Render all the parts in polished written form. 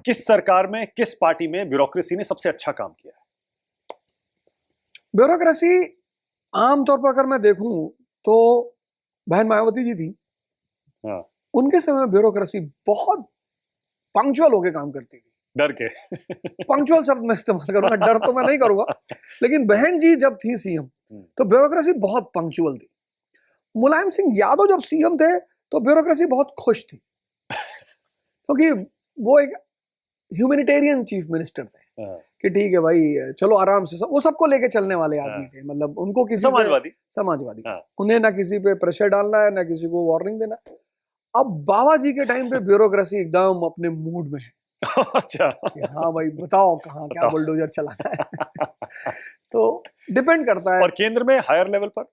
किस सरकार में, किस पार्टी में ब्यूरोक्रेसी ने सबसे अच्छा काम किया है? ब्यूरोक्रेसी आमतौर पर अगर मैं देखूं तो बहन मायावती जी थी, हाँ। उनके समय ब्यूरोक्रेसी बहुत पंक्चुअल होके काम करती थी। डर के पंक्चुअल शब्द मैं इस्तेमाल करूंगा, डर तो मैं नहीं करूंगा, लेकिन बहन जी जब थी सीएम तो ब्यूरोक्रेसी बहुत पंक्चुअल थी। मुलायम सिंह यादव जब सीएम थे तो ब्यूरोक्रेसी बहुत खुश थी, क्योंकि वो एक ह्यूमैनिटेरियन चीफ मिनिस्टर थे कि ठीक है भाई चलो आराम से, वो सबको लेके चलने वाले आदमी थे। मतलब उनको किसी समाजवादी उन्हें ना किसी पे प्रेशर डालना है, ना किसी को वार्निंग देना। अब बाबा जी के टाइम पे ब्यूरोक्रेसी एकदम अपने मूड में है। अच्छा, हाँ भाई बताओ कहाँ क्या बुलडोजर चलाना है तो डिपेंड करता है। और केंद्र में हायर लेवल पर,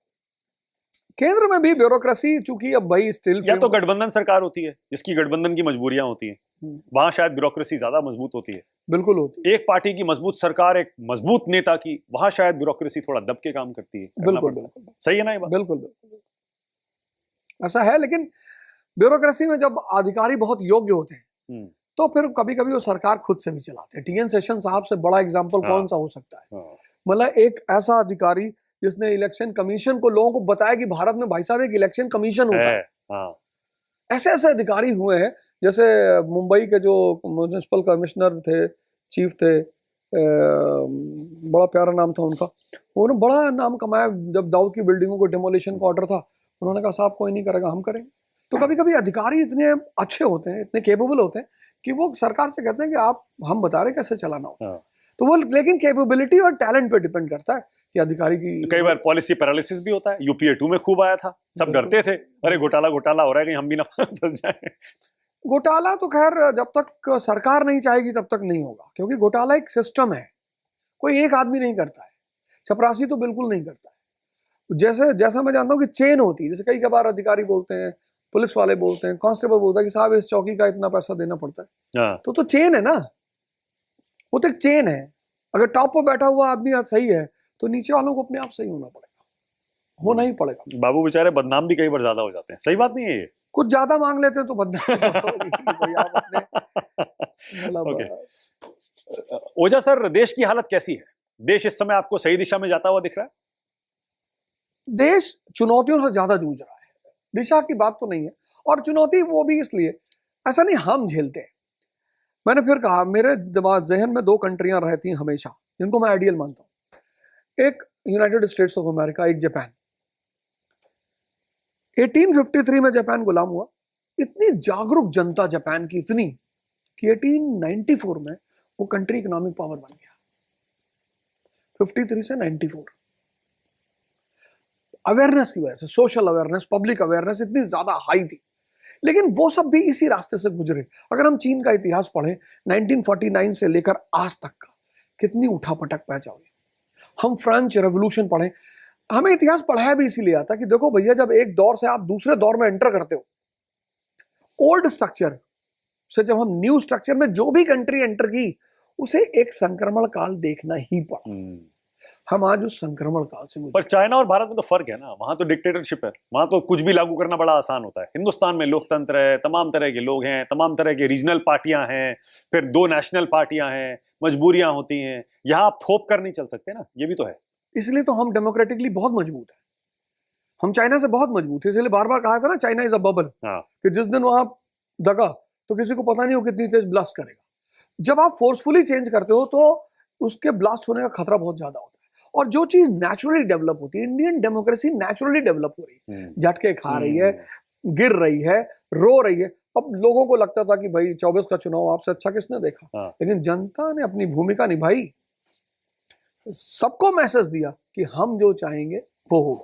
केंद्र में भी ब्यूरोक्रेसी, चूंकि अब भाई स्टिल या तो गठबंधन सरकार होती है जिसकी गठबंधन की मजबूरियां होती हैं, वहां शायद ब्यूरोक्रेसी ज्यादा मजबूत होती है। बिल्कुल होती है। एक पार्टी की मजबूत सरकार, एक मजबूत नेता की, वहां शायद ब्यूरोक्रेसी थोड़ा दब के काम करती है। बिल्कुल सही है ना ये बात? बिल्कुल ऐसा है। लेकिन ब्यूरोक्रेसी में जब अधिकारी बहुत योग्य होते हैं तो फिर कभी कभी वो सरकार खुद से भी चलाते हैं। टीएन सेशन साहब से बड़ा एग्जाम्पल कौन सा हो सकता है? मतलब एक ऐसा अधिकारी जिसने इलेक्शन कमीशन को लोगों को बताया कि भारत में भाई साहब एक इलेक्शन कमीशन होता है। ऐसे ऐसे अधिकारी हुए हैं, जैसे मुंबई के जो म्युनिसिपल कमिश्नर थे, चीफ थे, बड़ा प्यारा नाम था उनका, उन्होंने बड़ा नाम कमाया। जब दाऊद की बिल्डिंगों को डिमोलिशन का ऑर्डर था, उन्होंने कहा साहब कोई नहीं करेगा, हम करेंगे। तो कभी कभी अधिकारी इतने अच्छे होते हैं, इतने केपेबल होते हैं कि वो सरकार से कहते हैं कि आप हम बता रहे कैसे चलाना होता है। तो वो लेकिन कैपेबिलिटी और टैलेंट पे डिपेंड करता है कि अधिकारी की। कई बार पॉलिसी पैरालिसिस भी होता है। यूपीए 2 में खूब आया था, सब डरते थे, अरे घोटाला घोटाला हो रहा है कहीं हम भी ना फंस जाए। घोटाला तो खैर जब तक सरकार नहीं चाहेगी तब तक नहीं होगा, क्योंकि घोटाला एक सिस्टम है, कोई एक आदमी नहीं करता है। चपरासी तो बिल्कुल नहीं करता है। जैसा मैं जानता हूँ कि चेन होती है। जैसे कई बार अधिकारी बोलते हैं, पुलिस वाले बोलते हैं, कांस्टेबल बोलता है कि साहब इस चौकी का इतना पैसा देना पड़ता है। तो चेन है ना, वो तो एक चेन है। अगर टॉप पर बैठा हुआ आदमी सही है तो नीचे वालों को अपने आप सही होना पड़ेगा, होना ही पड़ेगा। बाबू बेचारे बदनाम भी कई बार ज्यादा हो जाते हैं। सही बात नहीं है ये? कुछ ज्यादा मांग लेते हैं तो बदनाम ओझा सर, देश की हालत कैसी है? देश इस समय आपको सही दिशा में जाता हुआ दिख रहा है? देश चुनौतियों से ज्यादा जूझ रहा है, दिशा की बात तो नहीं है। और चुनौती वो भी इसलिए, ऐसा नहीं हम झेलते हैं। मैंने फिर कहा, मेरे दिमाग जहन में दो कंट्रियां रहती हैं हमेशा, जिनको मैं आइडियल मानता हूं। एक यूनाइटेड स्टेट्स ऑफ अमेरिका, एक जापान। 1853 में जापान गुलाम हुआ। इतनी जागरूक जनता जापान की, इतनी कि 1894 में वो कंट्री इकोनॉमिक पावर बन गया। 53 से 94 अवेयरनेस की वजह से, सोशल अवेयरनेस, पब्लिक अवेयरनेस इतनी ज्यादा हाई थी। लेकिन वो सब भी इसी रास्ते से गुजरे। अगर हम चीन का इतिहास पढ़ें 1949 से लेकर आज तक का, कितनी उठापटक पैदा हुई। हम फ्रेंच रेवोल्यूशन पढ़ें, हमें इतिहास पढ़ाया भी इसीलिए आता कि देखो भैया, जब एक दौर से आप दूसरे दौर में एंटर करते हो, ओल्ड स्ट्रक्चर से जब हम न्यू स्ट्रक्चर में जो भी कंट्री एंटर की, उसे एक संक्रमण काल देखना ही पड़ा। हम आज उस संक्रमण काल से पर चाइना और भारत में तो फर्क है ना, वहां तो डिक्टेटरशिप है, वहां तो कुछ भी लागू करना बड़ा आसान होता है। हिंदुस्तान में लोकतंत्र है, तमाम तरह के लोग हैं, तमाम तरह के रीजनल पार्टियां हैं, फिर 2 नेशनल पार्टियां हैं, मजबूरियां होती हैं। यहाँ आप थोप कर नहीं चल सकते ना, ये भी तो है। इसलिए तो हम डेमोक्रेटिकली बहुत मजबूत है। हम चाइना से बहुत मजबूत है। इसलिए बार बार कहा था ना, चाइना इज अ बबल, कि जिस दिन वहां दगा तो किसी को पता नहीं हो कितनी तेज ब्लास्ट करेगा। जब आप फोर्सफुली चेंज करते हो तो उसके ब्लास्ट होने का खतरा बहुत ज्यादा होता है। और जो चीज नेचुरली डेवलप होती है, इंडियन डेमोक्रेसी नेचुरली डेवलप हो रही है, झटके खा रही है, गिर रही है, रो रही है। अब लोगों को लगता था कि भाई 24 का चुनाव आपसे अच्छा किसने देखा, लेकिन जनता ने अपनी भूमिका निभाई, सबको मैसेज दिया कि हम जो चाहेंगे वो होगा।